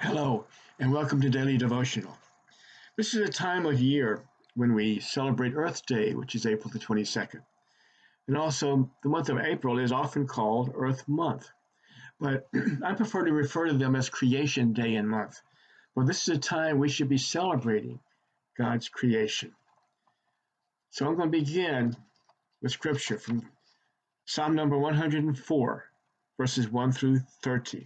Hello, and welcome to Daily Devotional. This is a time of year when we celebrate Earth Day, which is April the 22nd. And also, the month of April is often called Earth Month, but I prefer to refer to them as Creation Day and Month. Well, this is a time we should be celebrating God's creation. So I'm going to begin with scripture from Psalm number 104, verses 1 through 30.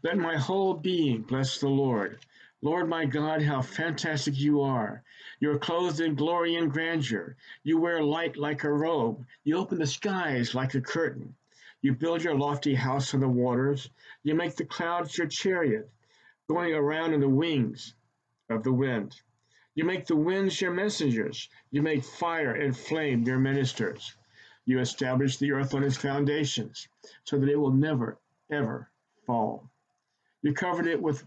Let my whole being bless the Lord. Lord my God, how fantastic you are. You are clothed in glory and grandeur. You wear light like a robe. You open the skies like a curtain. You build your lofty house on the waters. You make the clouds your chariot, going around in the wings of the wind. You make the winds your messengers. You make fire and flame your ministers. You establish the earth on its foundations, so that it will never, ever fall. You covered it with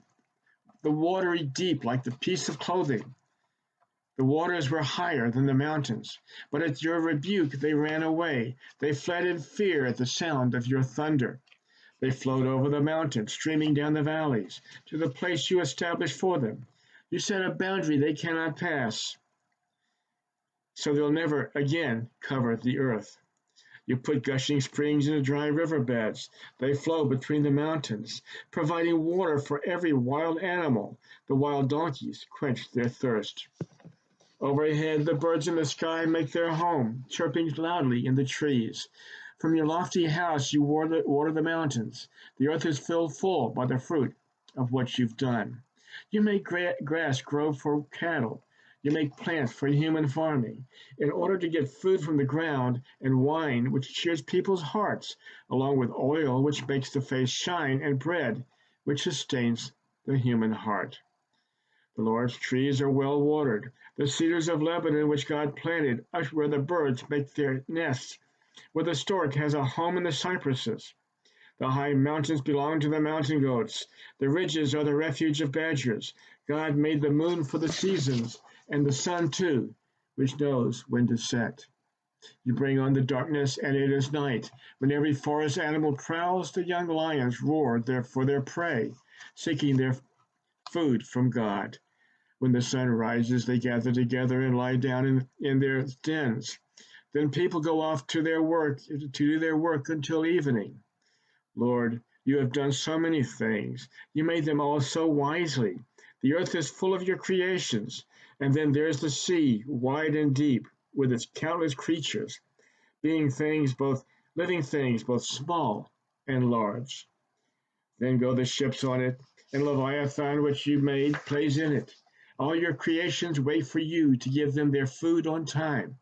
the watery deep like the piece of clothing. The waters were higher than the mountains, but at your rebuke they ran away. They fled in fear at the sound of your thunder. They flowed over the mountains, streaming down the valleys, to the place you established for them. You set a boundary they cannot pass, so they'll never again cover the earth. You put gushing springs into dry riverbeds. They flow between the mountains, providing water for every wild animal. The wild donkeys quench their thirst. Overhead, the birds in the sky make their home, chirping loudly in the trees. From your lofty house, you water the mountains. The earth is filled full by the fruit of what you've done. You make grass grow for cattle. You make plants for human farming, in order to get food from the ground and wine which cheers people's hearts, along with oil which makes the face shine and bread which sustains the human heart. The Lord's trees are well watered, the cedars of Lebanon which God planted, where the birds make their nests, where the stork has a home in the cypresses. The high mountains belong to the mountain goats. The ridges are the refuge of badgers. God made the moon for the seasons, and the sun too, which knows when to set. You bring on the darkness, and it is night. When every forest animal prowls, the young lions roar for their prey, seeking their food from God. When the sun rises, they gather together and lie down in their dens. Then people go off to do their work until evening. Lord, you have done so many things. You made them all so wisely. The earth is full of your creations. And then there's the sea, wide and deep, with its countless creatures, living things, both small and large. Then go the ships on it, and Leviathan, which you made, plays in it. All your creations wait for you to give them their food on time.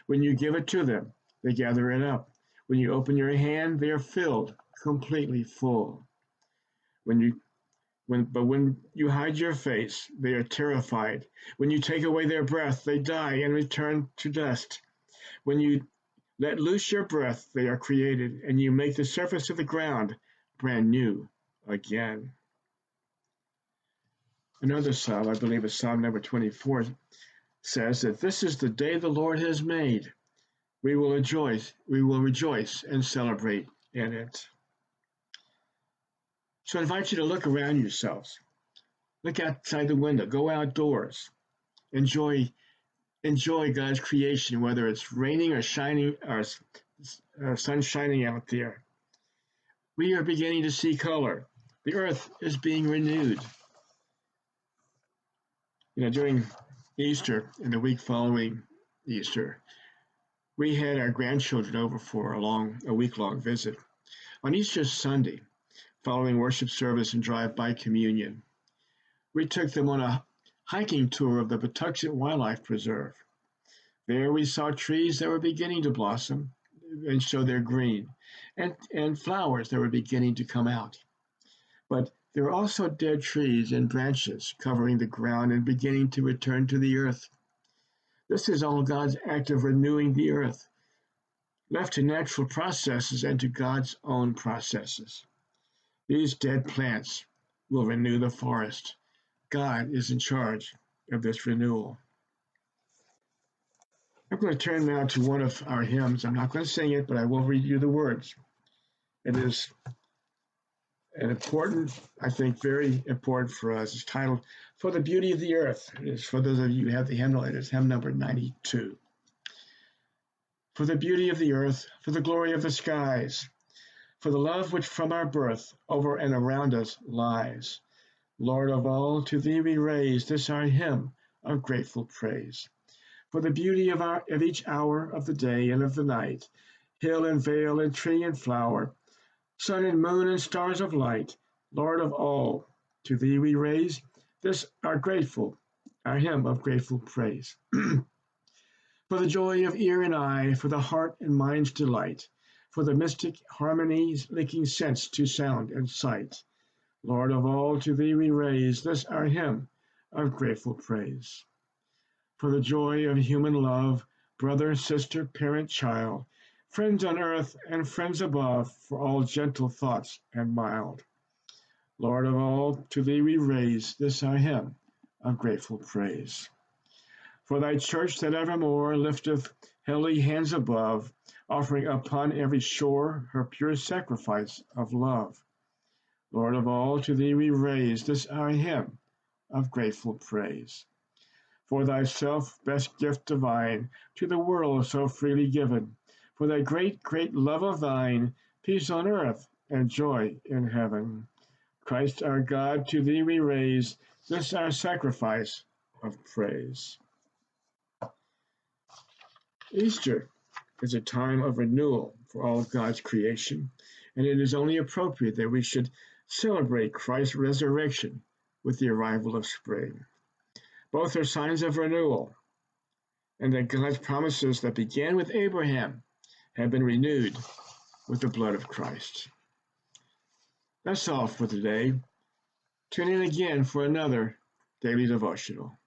When you give it to them, they gather it up. When you open your hand, they are filled, completely full. When you hide your face, they are terrified. When you take away their breath, they die and return to dust. When you let loose your breath, they are created, and you make the surface of the ground brand new again. Another psalm, I believe it's Psalm number 24, says that this is the day the Lord has made. We will rejoice and celebrate in it. So I invite you to look around yourselves. Look outside the window. Go outdoors. Enjoy God's creation, whether it's raining or shining or sun shining out there. We are beginning to see color. The earth is being renewed. During Easter and the week following Easter, we had our grandchildren over for a week-long visit. On Easter Sunday, following worship service and drive-by communion, we took them on a hiking tour of the Patuxent Wildlife Preserve. There we saw trees that were beginning to blossom and show their green, and flowers that were beginning to come out. But there were also dead trees and branches covering the ground and beginning to return to the earth. This is all God's act of renewing the earth, left to natural processes and to God's own processes. These dead plants will renew the forest. God is in charge of this renewal. I'm going to turn now to one of our hymns. I'm not going to sing it, but I will read you the words. It is and important, I think very important for us. It's titled For the Beauty of the Earth. It's for those of you who have the hymnal, it is hymn number 92. For the beauty of the earth, for the glory of the skies, for the love which from our birth over and around us lies. Lord of all, to thee we raise this our hymn of grateful praise. For the beauty of each hour of the day and of the night, hill and vale and tree and flower, sun and moon and stars of light, Lord of all, to thee we raise this our hymn of grateful praise. For the joy of ear and eye, for the heart and mind's delight, for the mystic harmonies linking sense to sound and sight, Lord of all, to thee we raise this our hymn of grateful praise. For the joy of human love, brother, sister, parent, child, friends on earth and friends above, for all gentle thoughts and mild. Lord of all, to thee we raise this our hymn of grateful praise. For thy church that evermore lifteth holy hands above, offering upon every shore her pure sacrifice of love. Lord of all, to thee we raise this our hymn of grateful praise. For thyself, best gift divine, to the world so freely given, for thy great, great love of thine, peace on earth and joy in heaven. Christ our God, to thee we raise this our sacrifice of praise. Easter is a time of renewal for all of God's creation, and it is only appropriate that we should celebrate Christ's resurrection with the arrival of spring. Both are signs of renewal, and that God's promises that began with Abraham have been renewed with the blood of Christ. That's all for today. Tune in again for another daily devotional.